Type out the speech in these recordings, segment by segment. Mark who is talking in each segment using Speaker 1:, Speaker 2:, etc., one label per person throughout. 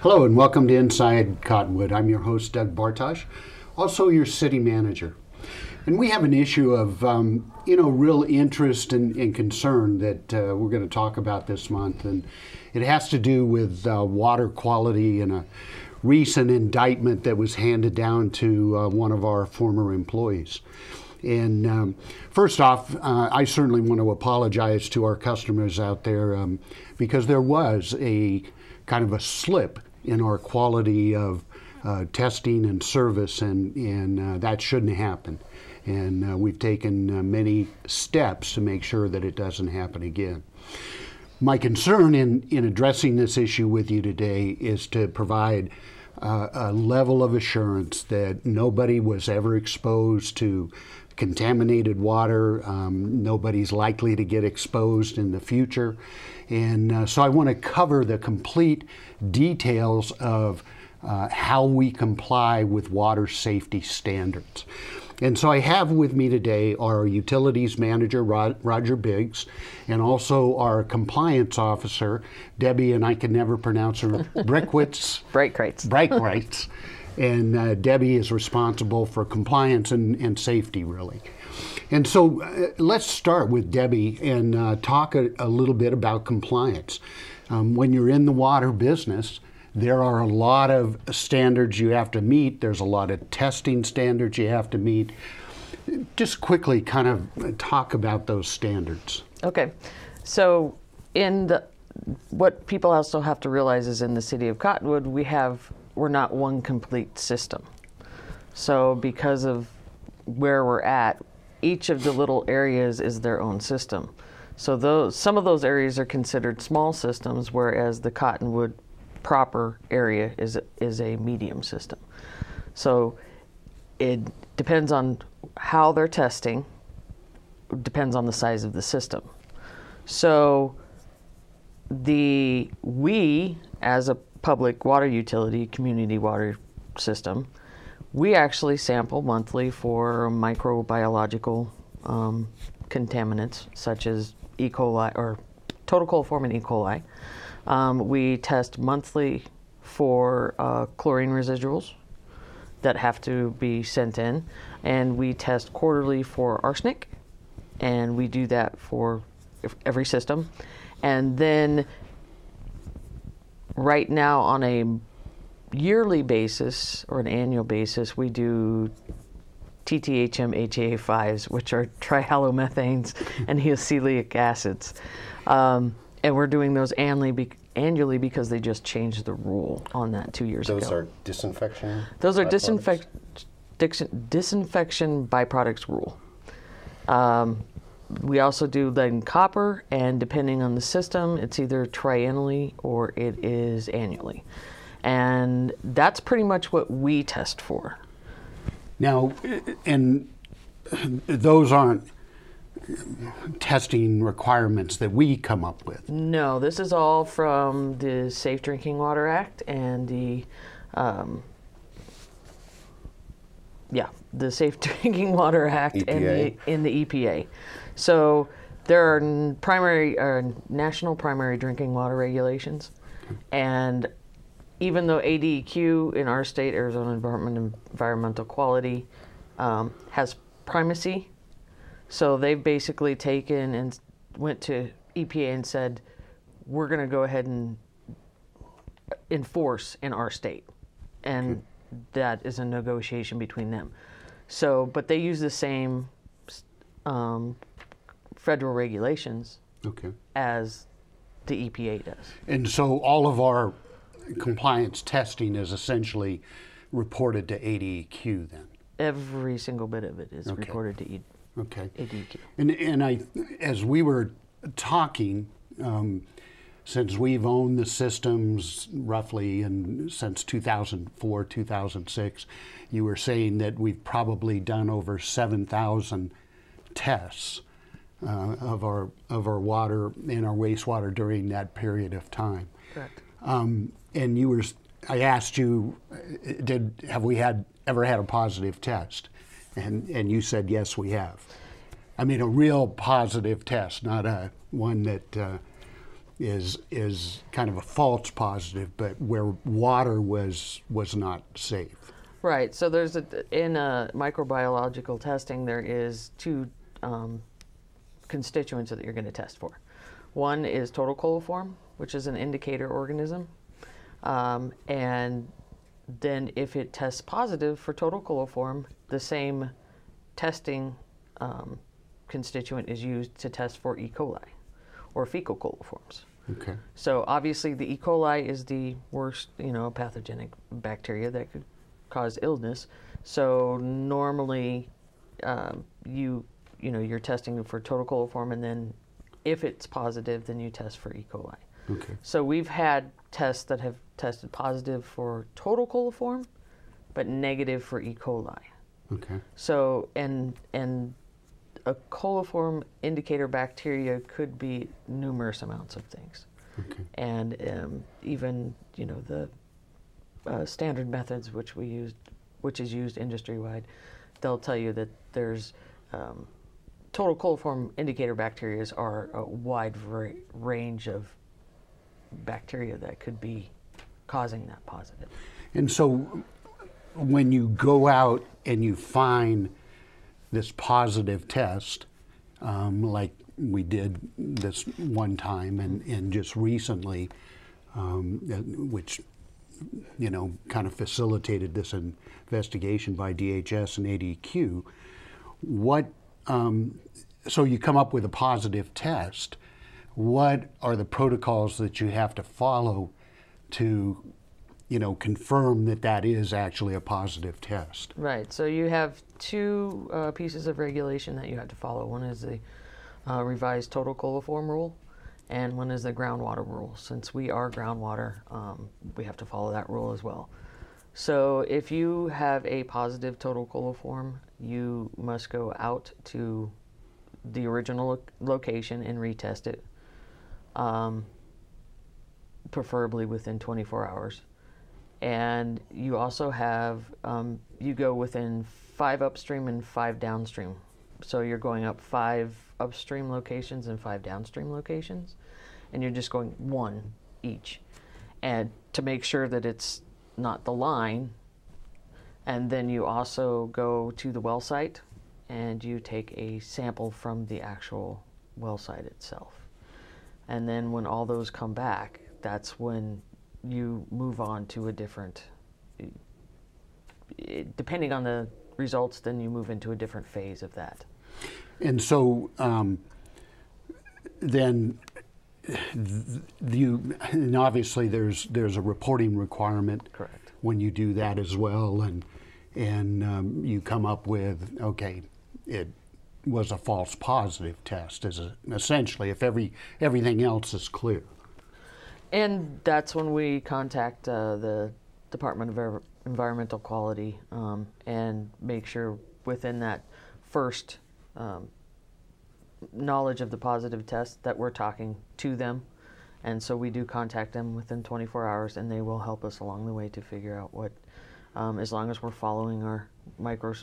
Speaker 1: Hello and welcome to Inside Cottonwood. I'm your host, Doug Bartosh, also your city manager. And we have an issue of, real interest and concern that we're going to talk about this month. And it has to do with water quality and a recent indictment that was handed down to one of our former employees. And first off, I certainly want to apologize to our customers out there because there was a kind of a slip in our quality of testing and service, and that shouldn't happen. And we've taken many steps to make sure that it doesn't happen again. My concern in addressing this issue with you today is to provide a level of assurance that nobody was ever exposed to contaminated water. Nobody's likely to get exposed in the future. And so I want to cover the complete details of how we comply with water safety standards. And so I have with me today our utilities manager, Roger Biggs, and also our compliance officer, Debbie, and I can never pronounce her, Breitkreutz. Breitkreutz. And Debbie is responsible for compliance and safety, really. And so let's start with Debbie and talk a little bit about compliance. When you're in the water business, there are a lot of standards you have to meet. There's a lot of testing standards you have to meet. Just quickly kind of talk about those standards.
Speaker 2: Okay. So what people also have to realize is in the city of Cottonwood, we're not one complete system. So because of where we're at, each of the little areas is their own system. So some of those areas are considered small systems, whereas the Cottonwood proper area is a medium system. So it depends on how they're testing, depends on the size of the system. So we, as a public water utility, community water system, we actually sample monthly for microbiological contaminants such as E. coli or total coliform and E. coli. We test monthly for chlorine residuals that have to be sent in, and we test quarterly for arsenic, and we do that for every system. And then right now on a yearly basis or an annual basis, we do TTHM HA5s, which are trihalomethanes and eoselic acids. And we're doing those annually because they just changed the rule on that 2 years ago.
Speaker 3: Those are disinfection?
Speaker 2: Those are disinfection byproducts rule. We also do lead and copper, and depending on the system, it's either triennially or it is annually. And that's pretty much what we test for.
Speaker 1: Now, and those aren't testing requirements that we come up with.
Speaker 2: No, this is all from the Safe Drinking Water Act and the Safe Drinking Water Act
Speaker 3: EPA.
Speaker 2: and the EPA. So there are national primary drinking water regulations, and even though ADEQ in our state, Arizona Department of Environmental Quality, has primacy, so they've basically taken and went to EPA and said, we're going to go ahead and enforce in our state. And that is a negotiation between them. So, but they use the same federal regulations as the EPA does.
Speaker 1: And so all of our compliance testing is essentially reported to ADEQ then?
Speaker 2: Every single bit of it is reported to ADEQ.
Speaker 1: And as we were talking, since we've owned the systems roughly since 2004, 2006, you were saying that we've probably done over 7,000 tests of our water and our wastewater during that period of time.
Speaker 2: Correct.
Speaker 1: And I asked you, have we ever had a positive test? And you said, yes, we have. I mean, a real positive test, not one that is kind of a false positive, but where water was not safe.
Speaker 2: Right. So there's in microbiological testing, there is two constituents that you're going to test for. One is total coliform, which is an indicator organism, and then if it tests positive for total coliform, the same testing constituent is used to test for E. coli or fecal coliforms.
Speaker 1: Okay.
Speaker 2: So obviously the E. coli is the worst, pathogenic bacteria that could cause illness. So normally you're testing for total coliform, and then if it's positive, then you test for E. coli.
Speaker 1: Okay.
Speaker 2: So we've had tests that have tested positive for total coliform, but negative for E. coli.
Speaker 1: Okay.
Speaker 2: So, and a coliform indicator bacteria could be numerous amounts of things.
Speaker 1: Okay.
Speaker 2: And even, the standard methods which is used industry-wide, they'll tell you that there's total coliform indicator bacteria are a wide range of bacteria that could be causing that positive.
Speaker 1: And so when you go out and you find this positive test, like we did this one time and just recently, which kind of facilitated this investigation by DHS and ADQ, so you come up with a positive test. What are the protocols that you have to follow to, confirm that that is actually a positive test?
Speaker 2: Right. So you have two pieces of regulation that you have to follow. One is the revised total coliform rule, and one is the groundwater rule. Since we are groundwater, we have to follow that rule as well. So if you have a positive total coliform, you must go out to the original location and retest it, preferably within 24 hours. And you also have, you go within 5 upstream and 5 downstream. So you're going up 5 upstream locations and 5 downstream locations, and you're just going 1 each. And to make sure that it's not the line, and then you also go to the well site and you take a sample from the actual well site itself. And then when all those come back, that's when you move on to a different, depending on the results, then you move into a different phase of that.
Speaker 1: And so then and obviously there's a reporting requirement.
Speaker 2: Correct.
Speaker 1: When you do that as well, and you come up with, okay, it was a false positive test, essentially, if everything else is clear.
Speaker 2: And that's when we contact the Department of Environmental Quality and make sure within that first knowledge of the positive test that we're talking to them. And so we do contact them within 24 hours, and they will help us along the way to figure out what, as long as we're following our micro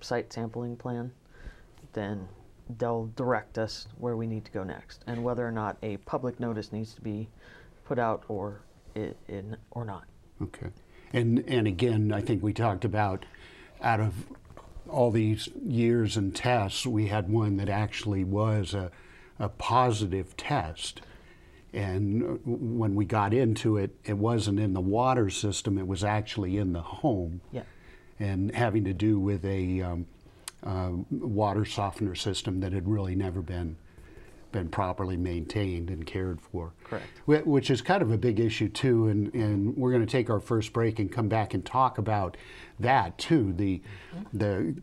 Speaker 2: site sampling plan, then they'll direct us where we need to go next, and whether or not a public notice needs to be put out or not.
Speaker 1: Okay. And again, I think we talked about, out of all these years and tests, we had one that actually was a positive test. And when we got into it, it wasn't in the water system, it was actually in the home.
Speaker 2: Yeah.
Speaker 1: And having to do with a water softener system that had really never been properly maintained and cared for.
Speaker 2: Correct.
Speaker 1: Which is kind of a big issue too, and we're going to take our first break and come back and talk about that too, the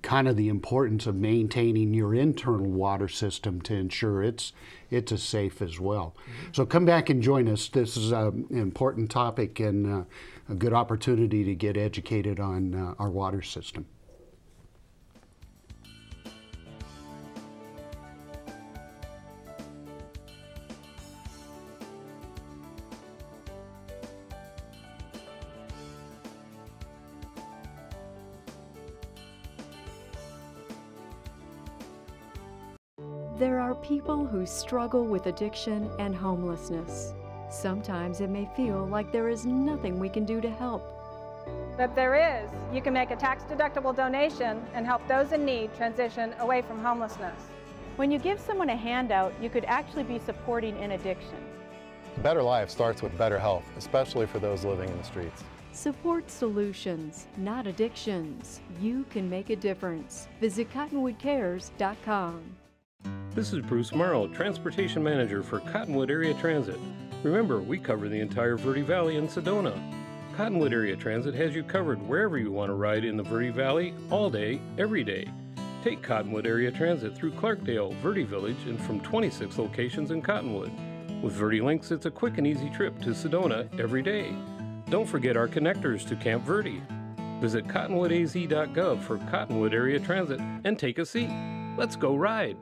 Speaker 1: kind of the importance of maintaining your internal water system to ensure it's as safe as well. Mm-hmm. So come back and join us. This is an important topic and a good opportunity to get educated on our water system.
Speaker 3: There are people who struggle with addiction and homelessness. Sometimes it may feel like there is nothing we can do to help.
Speaker 4: But there is. You can make a tax-deductible donation and help those in need transition away from homelessness.
Speaker 5: When you give someone a handout, you could actually be supporting an addiction.
Speaker 6: A better life starts with better health, especially for those living in the streets.
Speaker 3: Support solutions, not addictions. You can make a difference. Visit cottonwoodcares.com.
Speaker 7: This is Bruce Morrow, Transportation Manager for Cottonwood Area Transit. Remember, we cover the entire Verde Valley and Sedona. Cottonwood Area Transit has you covered wherever you want to ride in the Verde Valley, all day, every day. Take Cottonwood Area Transit through Clarkdale, Verde Village, and from 26 locations in Cottonwood. With Verde Links, it's a quick and easy trip to Sedona every day. Don't forget our connectors to Camp Verde. Visit cottonwoodaz.gov for Cottonwood Area Transit and take a seat. Let's go ride.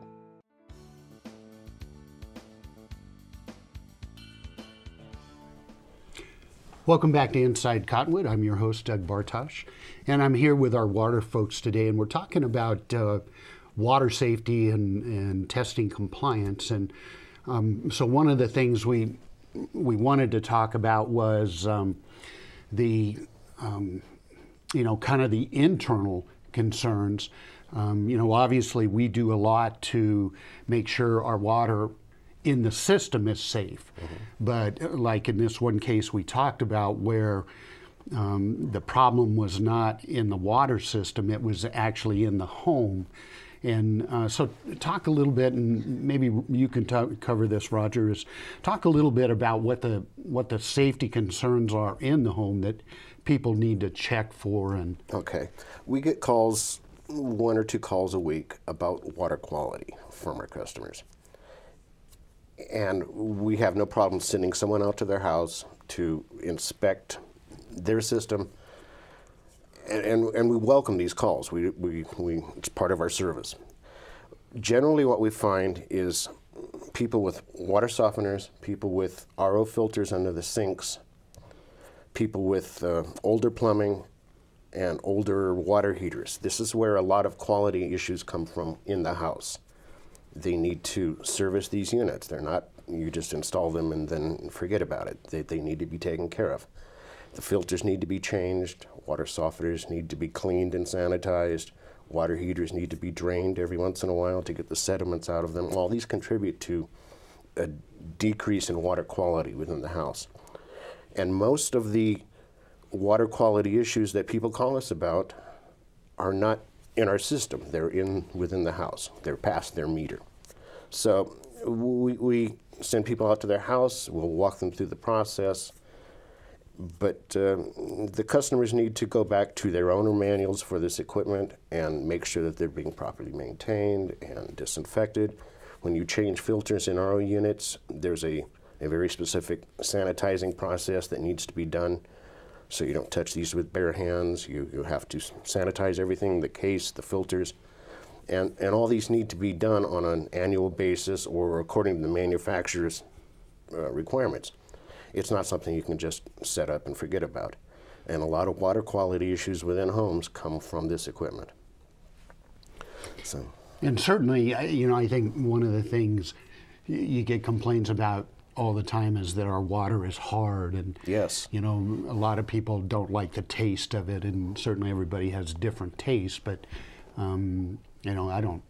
Speaker 1: Welcome back to Inside Cottonwood. I'm your host, Doug Bartosh, and I'm here with our water folks today, and we're talking about water safety and testing compliance. And so one of the things we wanted to talk about was the kind of the internal concerns. Obviously we do a lot to make sure our water in the system is safe. Mm-hmm. But like in this one case we talked about where the problem was not in the water system, it was actually in the home. And so talk a little bit, and maybe you can cover this, Roger, is talk a little bit about what the safety concerns are in the home that people need to check for. And
Speaker 8: okay, we get calls, 1 or 2 calls a week about water quality from our customers. And we have no problem sending someone out to their house to inspect their system. And we welcome these calls. It's part of our service. Generally what we find is people with water softeners, people with RO filters under the sinks, people with older plumbing and older water heaters. This is where a lot of quality issues come from in the house. They need to service these units. They're not, you just install them and then forget about it. They need to be taken care of. The filters need to be changed, water softeners need to be cleaned and sanitized, water heaters need to be drained every once in a while to get the sediments out of them. All these contribute to a decrease in water quality within the house. And most of the water quality issues that people call us about are not in our system. They're within the house. They're past their meter. So we send people out to their house, we'll walk them through the process. But the customers need to go back to their owner manuals for this equipment and make sure that they're being properly maintained and disinfected. When you change filters in RO units, there's a very specific sanitizing process that needs to be done. So you don't touch these with bare hands. You have to sanitize everything, the case, the filters. And all these need to be done on an annual basis or according to the manufacturer's requirements. It's not something you can just set up and forget about. And a lot of water quality issues within homes come from this equipment. So. And
Speaker 1: certainly, I think one of the things you get complaints about all the time is that our water is hard, and
Speaker 8: yes,
Speaker 1: a lot of people don't like the taste of it, and certainly everybody has different tastes, but I don't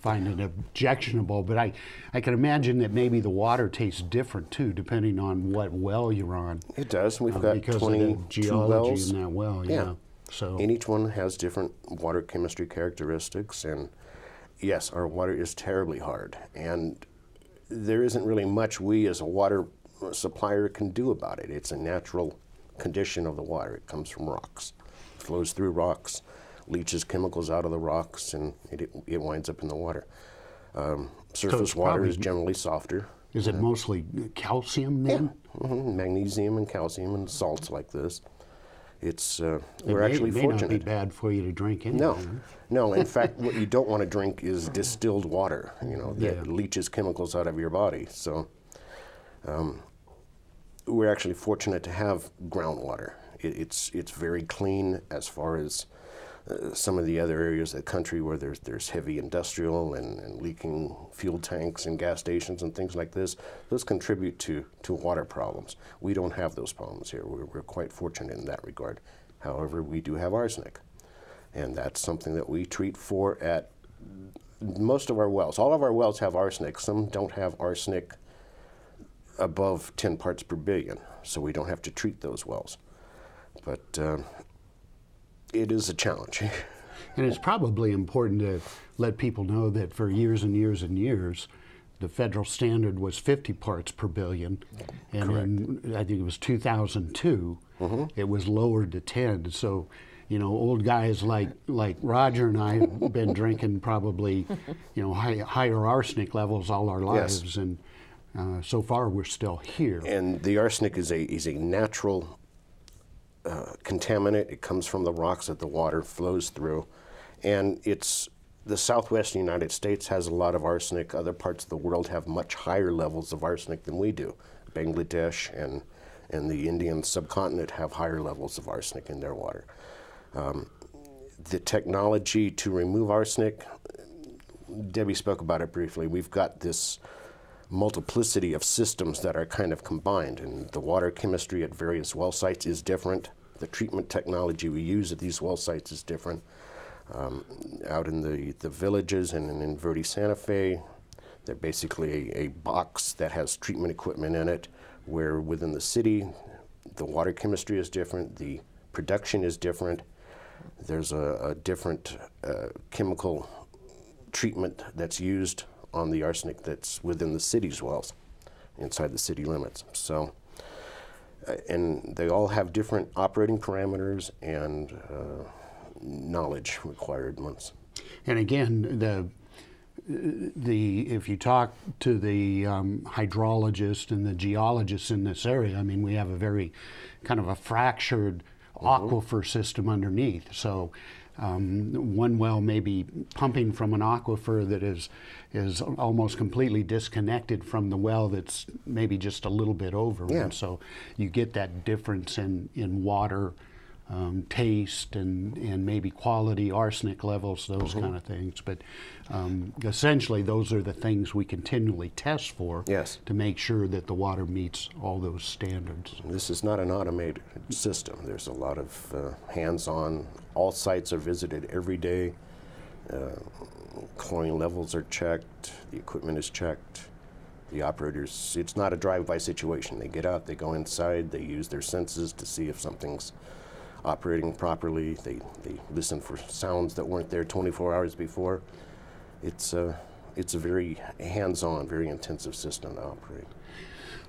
Speaker 1: find it objectionable, but I can imagine that maybe the water tastes different too, depending on what well you're on.
Speaker 8: It does. We've got
Speaker 1: because
Speaker 8: 22
Speaker 1: of the geology
Speaker 8: wells
Speaker 1: in that well.
Speaker 8: Yeah.
Speaker 1: So
Speaker 8: and each one has different water chemistry characteristics, and yes, our water is terribly hard, and there isn't really much we as a water supplier can do about it. It's a natural condition of the water. It comes from rocks, flows through rocks, leaches chemicals out of the rocks, and it winds up in the water. Surface water is generally softer.
Speaker 1: Is it mostly calcium then?
Speaker 8: Yeah, magnesium and calcium and salts like this. It's we're actually fortunate.
Speaker 1: It may not be bad for you to drink anyway.
Speaker 8: No. In fact, what you don't want to drink is distilled water. That leaches chemicals out of your body. So we're actually fortunate to have groundwater. It's very clean as far as some of the other areas of the country where there's heavy industrial and leaking fuel tanks and gas stations and things like this, those contribute to water problems. We don't have those problems here. We're quite fortunate in that regard. However, we do have arsenic, and that's something that we treat for at most of our wells. All of our wells have arsenic. Some don't have arsenic above 10 parts per billion, so we don't have to treat those wells. But it is a challenge.
Speaker 1: And it's probably important to let people know that for years and years and years, the federal standard was 50 parts per billion. And in, I think it was 2002, it was lowered to 10. So, you know, old guys like Roger and I have been drinking probably, you know, higher arsenic levels all our lives. Yes. And so far we're still here.
Speaker 8: And the arsenic is a natural contaminant. It comes from the rocks that the water flows through, and it's the southwestern United States has a lot of arsenic. Other parts of the world have much higher levels of arsenic than we do. Bangladesh and the Indian subcontinent have higher levels of arsenic in their water. The technology to remove arsenic, Debbie spoke about it briefly. We've got this multiplicity of systems that are kind of combined, and the water chemistry at various well sites is different. The treatment technology we use at these well sites is different. Out in the villages and in Verde Santa Fe, they're basically a box that has treatment equipment in it, where within the city, the water chemistry is different, the production is different. There's a different chemical treatment that's used on the arsenic that's within the city's wells, inside the city limits. So, and they all have different operating parameters and knowledge required once.
Speaker 1: And again, if you talk to the hydrologist and the geologists in this area, I mean, we have a very kind of a fractured aquifer system underneath. So one well may be pumping from an aquifer that is almost completely disconnected from the well that's maybe just a little bit over. Yeah. And so you get that difference in water taste and maybe quality, arsenic levels, those kind of things. But essentially those are the things we continually test for, yes, to make sure that the water meets all those standards.
Speaker 8: This is not an automated system. There's a lot of hands-on. All sites are visited every day. Chlorine levels are checked. The equipment is checked. The operators, it's not a drive-by situation. They get out, they go inside, they use their senses to see if something's operating properly. They listen for sounds that weren't there 24 hours before. It's a very hands-on, very intensive system to operate.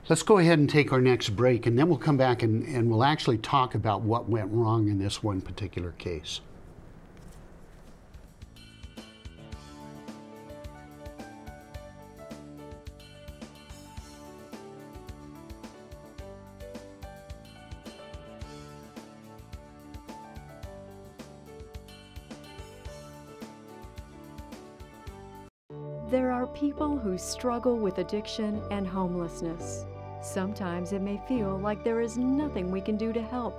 Speaker 1: Let's go ahead and take our next break, and then we'll come back and we'll actually talk about what went wrong in this one particular case.
Speaker 3: There are people who struggle with addiction and homelessness. Sometimes it may feel like there is nothing we can do to help.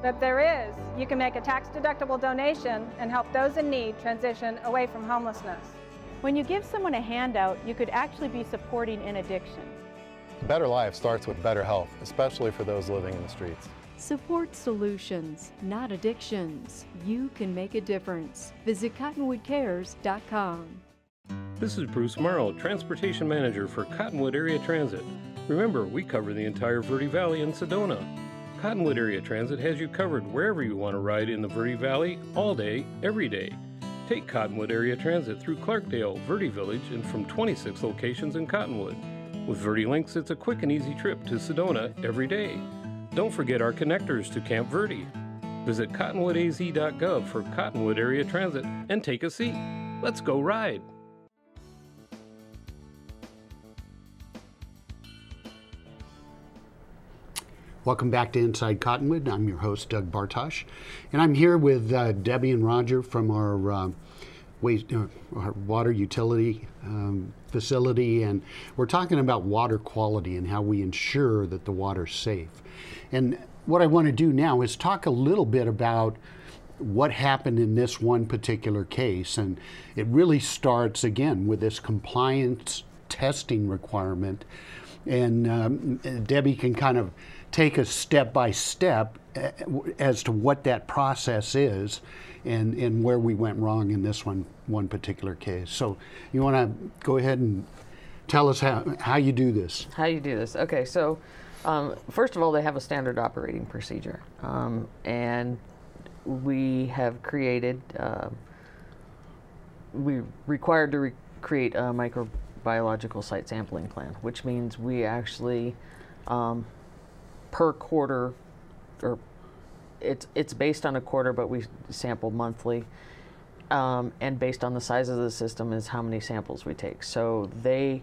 Speaker 4: But there is. You can make a tax-deductible donation and help those in need transition away from homelessness.
Speaker 5: When you give someone a handout, you could actually be supporting an addiction.
Speaker 6: A better life starts with better health, especially for those living in the streets.
Speaker 3: Support solutions, not addictions. You can make a difference. Visit cottonwoodcares.com.
Speaker 7: This is Bruce Morrow, Transportation Manager for Cottonwood Area Transit. Remember, we cover the entire Verde Valley and Sedona. Cottonwood Area Transit has you covered wherever you want to ride in the Verde Valley, all day, every day. Take Cottonwood Area Transit through Clarkdale, Verde Village, and from 26 locations in Cottonwood. With Verde Links, it's a quick and easy trip to Sedona every day. Don't forget our connectors to Camp Verde. Visit cottonwoodaz.gov for Cottonwood Area Transit and take a seat. Let's go ride.
Speaker 1: Welcome back to Inside Cottonwood. I'm your host, Doug Bartosh, and I'm here with Debbie and Roger from our water utility facility, and we're talking about water quality and how we ensure that the water's safe. And what I want to do now is talk a little bit about what happened in this one particular case. And it really starts, again, with this compliance testing requirement. And Debbie can kind of take us step by step as to what that process is and where we went wrong in this one particular case. So you want to go ahead and tell us how you do this.
Speaker 2: How you do this. Okay, so first of all, they have a standard operating procedure. And we have created, we're required to create a microbiological site sampling plan, which means we actually, per quarter, or it's based on a quarter, but we sample monthly. And based on the size of the system is how many samples we take. So they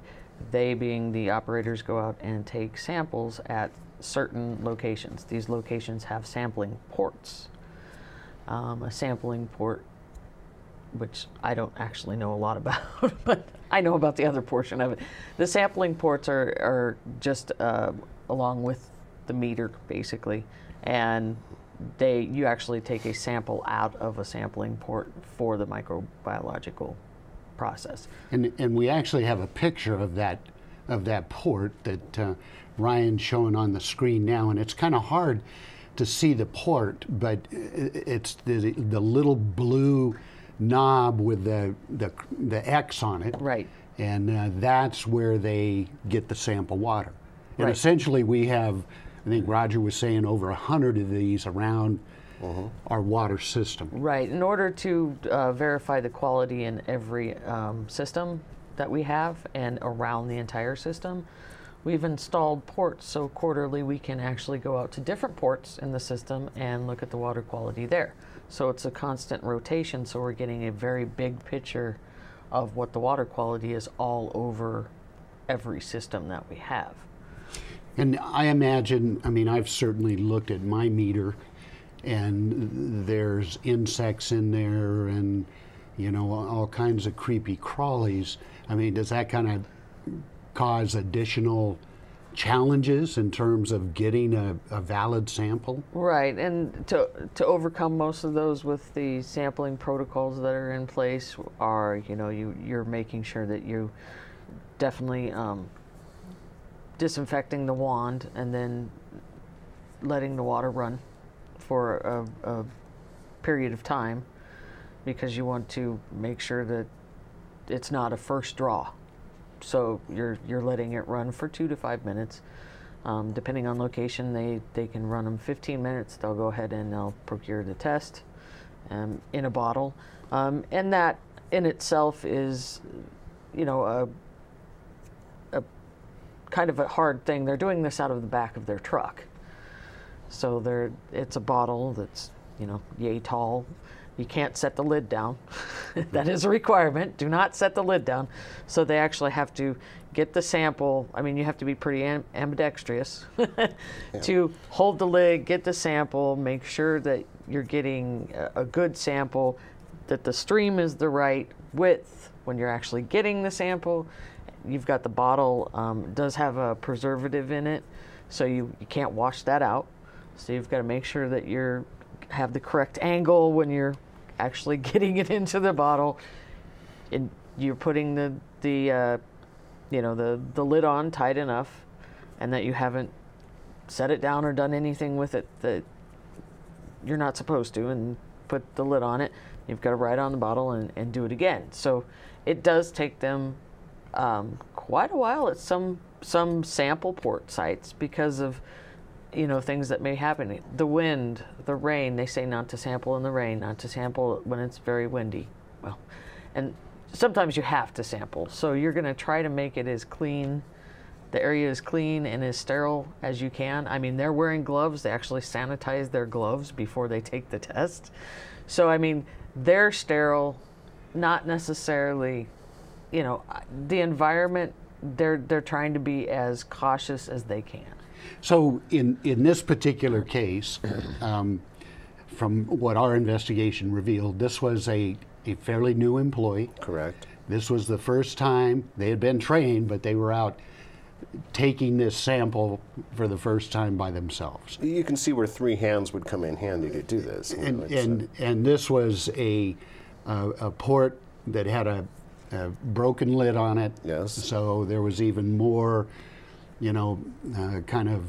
Speaker 2: being the operators, go out and take samples at certain locations. These locations have sampling ports. A sampling port, which I don't actually know a lot about, but I know about the other portion of it. The sampling ports are just along with the meter, basically, and you actually take a sample out of a sampling port for the microbiological process.
Speaker 1: And we actually have a picture of that port that Ryan's showing on the screen now, and it's kind of hard to see the port, but it's the little blue knob with the X on it.
Speaker 2: Right.
Speaker 1: And that's where they get the sample water. And
Speaker 2: Right.
Speaker 1: essentially we have, I think Roger was saying, over 100 of these around our water system.
Speaker 2: Right. In order to verify the quality in every system that we have and around the entire system, we've installed ports, so quarterly we can actually go out to different ports in the system and look at the water quality there. So it's a constant rotation, so we're getting a very big picture of what the water quality is all over every system that we have.
Speaker 1: And I imagine, I mean, I've certainly looked at my meter, and there's insects in there and, you know, all kinds of creepy crawlies. I mean, does that kind of cause additional challenges in terms of getting a valid sample?
Speaker 2: Right, and to overcome most of those with the sampling protocols that are in place are, you know, you're making sure that you definitely disinfecting the wand and then letting the water run for a period of time, because you want to make sure that it's not a first draw. So you're letting it run for 2 to 5 minutes. Depending on location, they can run them 15 minutes. They'll go ahead and they'll procure the test in a bottle. And that in itself is, you know, a kind of a hard thing. They're doing this out of the back of their truck. So it's a bottle that's, you know, yay tall. You can't set the lid down. That is a requirement. Do not set the lid down. So they actually have to get the sample. I mean, you have to be pretty ambidextrous to hold the lid, get the sample, make sure that you're getting a good sample, that the stream is the right width when you're actually getting the sample. You've got the bottle, does have a preservative in it, so you can't wash that out. So you've got to make sure that you have the correct angle when you're actually getting it into the bottle, and you're putting the lid on tight enough, and that you haven't set it down or done anything with it that you're not supposed to, and put the lid on it. You've got to write on the bottle and do it again. So it does take them quite a while at some sample port sites because of, you know, things that may happen. The wind, the rain, they say not to sample in the rain, not to sample when it's very windy. Well, and sometimes you have to sample. So you're going to try to make it as clean, the area as clean and as sterile as you can. I mean, they're wearing gloves. They actually sanitize their gloves before they take the test. So, I mean, they're sterile, not necessarily, you know, the environment, they're trying to be as cautious as they can.
Speaker 1: So in this particular case, from what our investigation revealed, this was a fairly new employee.
Speaker 8: Correct.
Speaker 1: This was the first time they had been trained, but they were out taking this sample for the first time by themselves.
Speaker 8: You can see where 3 hands would come in handy to do this.
Speaker 1: And this was a port that had a broken lid on it.
Speaker 8: Yes.
Speaker 1: So there was even more, kind of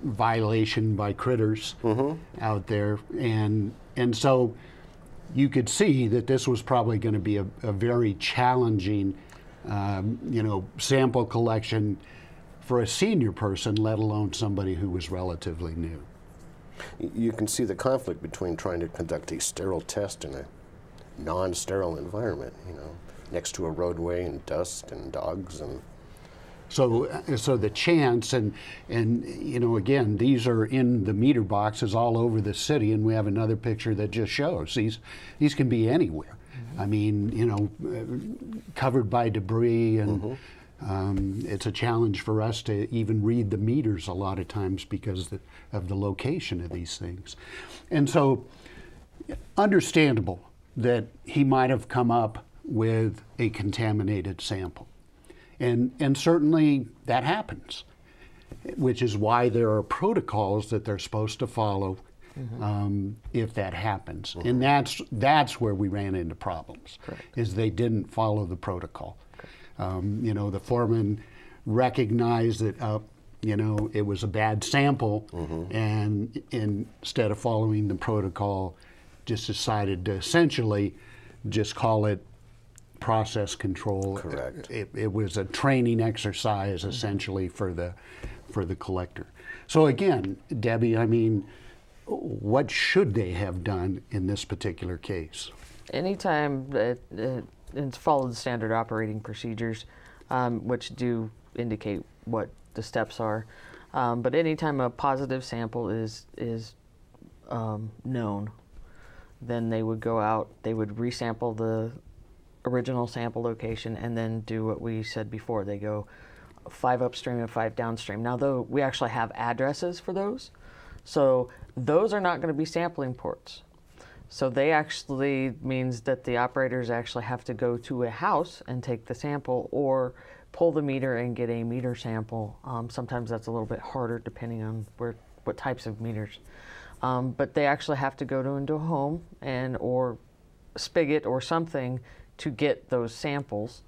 Speaker 1: violation by critters out there, and so you could see that this was probably going to be a very challenging, sample collection for a senior person, let alone somebody who was relatively new.
Speaker 8: You can see the conflict between trying to conduct a sterile test in a non-sterile environment, next to a roadway and dust and dogs and.
Speaker 1: So the chance, and again, these are in the meter boxes all over the city, and we have another picture that just shows these can be anywhere. I mean, covered by debris, and it's a challenge for us to even read the meters a lot of times because of the location of these things. And so, understandable that he might have come up with a contaminated sample. And certainly that happens, which is why there are protocols that they're supposed to follow if that happens. And that's where we ran into problems, is they didn't follow the protocol. The foreman recognized that it was a bad sample, and instead of following the protocol, just decided to essentially just call it process control.
Speaker 8: Correct.
Speaker 1: It was a training exercise essentially for the collector. So again, Debbie, I mean, what should they have done in this particular case?
Speaker 2: Anytime it's followed the standard operating procedures, which do indicate what the steps are. But anytime a positive sample is known, then they would go out, they would resample the original sample location, and then do what we said before. They go 5 upstream and 5 downstream. Now, though, we actually have addresses for those, so those are not going to be sampling ports. So they actually means that the operators actually have to go to a house and take the sample, or pull the meter and get a meter sample. Sometimes that's a little bit harder depending on what types of meters. But they actually have to go into a home or spigot or something to get those samples,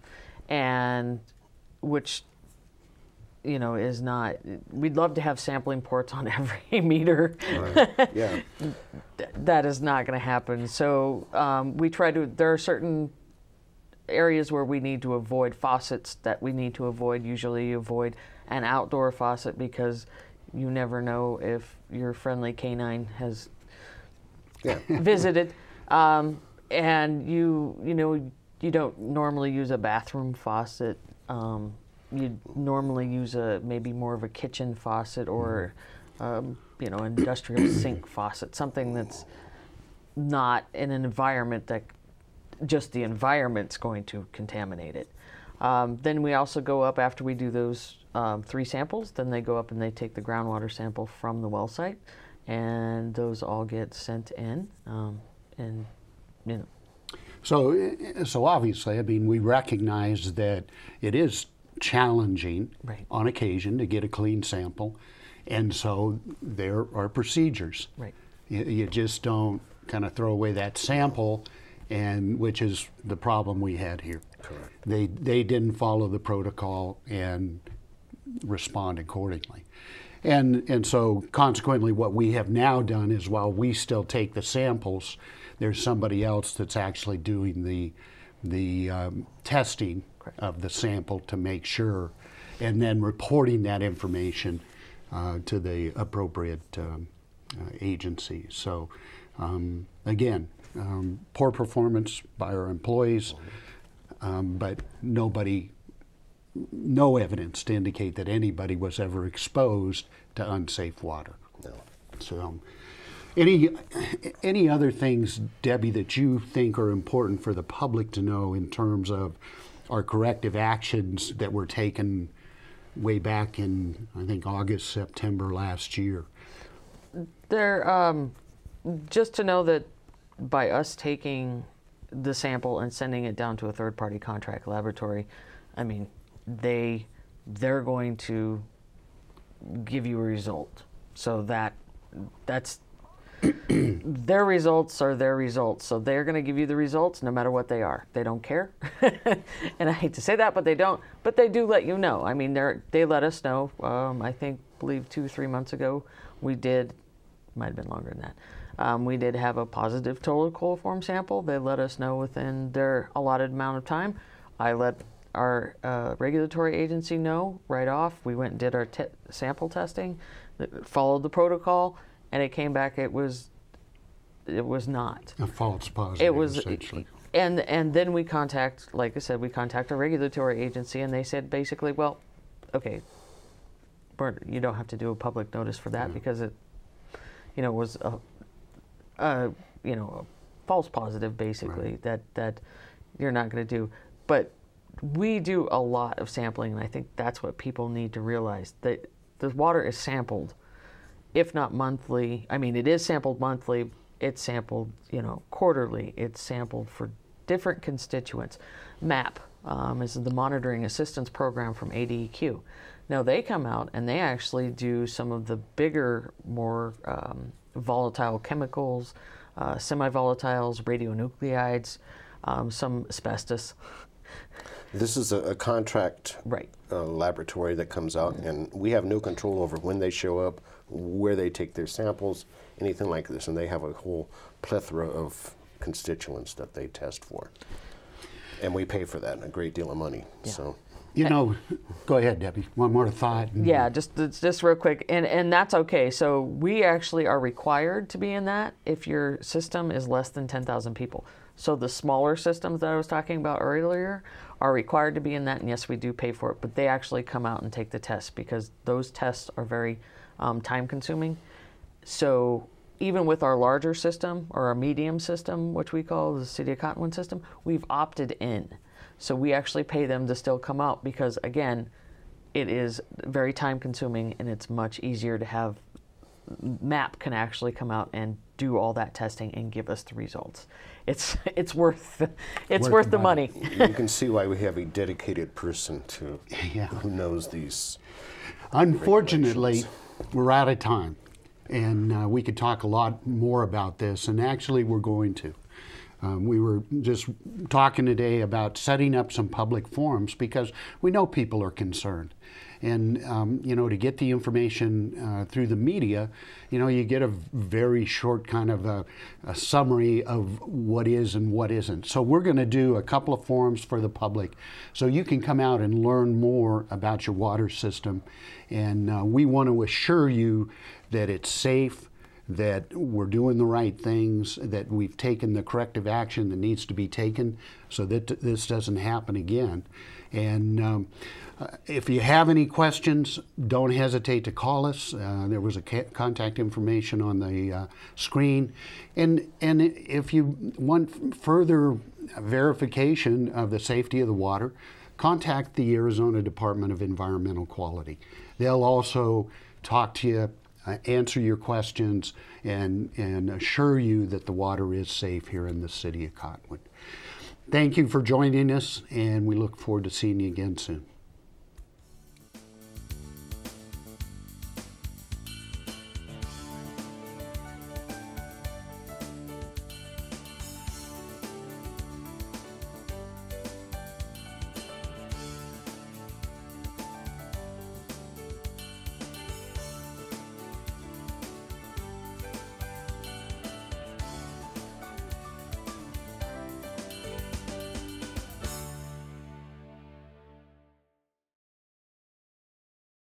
Speaker 2: and which is not, we'd love to have sampling ports on every meter.
Speaker 8: Right. Yeah.
Speaker 2: That is not going to happen. So there are certain areas where we need to avoid faucets that we need to avoid. Usually you avoid an outdoor faucet because you never know if your friendly canine has visited. And you don't normally use a bathroom faucet. You'd normally use maybe more of a kitchen faucet, or industrial sink faucet, something that's not in an environment that just the environment's going to contaminate it. Then we also go up after we do those 3 samples. Then they go up and they take the groundwater sample from the well site, and those all get sent in,
Speaker 1: So obviously, I mean, we recognize that it is challenging on occasion to get a clean sample, and so there are procedures.
Speaker 2: Right.
Speaker 1: You just don't kind of throw away that sample, and which is the problem we had here.
Speaker 8: Correct.
Speaker 1: They didn't follow the protocol and respond accordingly. And so consequently, what we have now done is, while we still take the samples, there's somebody else that's actually doing the testing of the sample to make sure, and then reporting that information to the appropriate agencies. So again, poor performance by our employees, but no evidence to indicate that anybody was ever exposed to unsafe water.
Speaker 8: No.
Speaker 1: So, any other things, Debbie, that you think are important for the public to know in terms of our corrective actions that were taken way back in, I think, August, September last year?
Speaker 2: Just to know that by us taking the sample and sending it down to a third-party contract laboratory, I mean, they they're going to give you a result. So that's their results are their results. So they're going to give you the results no matter what they are. They don't care. And I hate to say that, but they don't. But they do let you know. I mean, they let us know. I believe 2-3 months ago, we did, might have been longer than that. We did have a positive total coliform sample. They let us know within their allotted amount of time. I let our regulatory agency know right off. We went and did our sample testing, followed the protocol, and it came back. It was not
Speaker 1: a false positive.
Speaker 2: It was
Speaker 1: essentially.
Speaker 2: And then we contact, like I said, we contact our regulatory agency, and they said basically, well, okay, you don't have to do a public notice for that because it, was a false positive basically that you're not going to do. But we do a lot of sampling, and I think that's what people need to realize, that the water is sampled, if not monthly. I mean, it is sampled monthly. It's sampled, quarterly. It's sampled for different constituents. MAP is the Monitoring Assistance Program from ADEQ. Now, they come out and they actually do some of the bigger, more volatile chemicals, semi-volatiles, radionuclides, some asbestos.
Speaker 8: This is a contract laboratory that comes out, and we have no control over when they show up, where they take their samples, anything like this, and they have a whole plethora of constituents that they test for. And we pay for that, a great deal of money.
Speaker 2: Yeah.
Speaker 8: So,
Speaker 1: go ahead, Debbie. One more thought.
Speaker 2: Yeah, just real quick, and that's okay. So we actually are required to be in that if your system is less than 10,000 people. So the smaller systems that I was talking about earlier are required to be in that, and yes, we do pay for it, but they actually come out and take the test because those tests are very time-consuming. So even with our larger system, or our medium system, which we call the City of Cottonwood system, we've opted in. So we actually pay them to still come out because, again, it is very time-consuming, and it's much easier to have MAP can actually come out and do all that testing and give us the results. It's worth the money.
Speaker 8: You can see why we have a dedicated person who knows these.
Speaker 1: Unfortunately, we're out of time, and we could talk a lot more about this, and actually we're going to. We were just talking today about setting up some public forums because we know people are concerned. And, to get the information through the media, you get a very short kind of a summary of what is and what isn't. So we're going to do a couple of forums for the public so you can come out and learn more about your water system. And we want to assure you that it's safe, that we're doing the right things, that we've taken the corrective action that needs to be taken so that this doesn't happen again. And if you have any questions, don't hesitate to call us. There was a contact information on the screen. And if you want further verification of the safety of the water, contact the Arizona Department of Environmental Quality. They'll also talk to you, answer your questions, and assure you that the water is safe here in the City of Cottonwood. Thank you for joining us, and we look forward to seeing you again soon.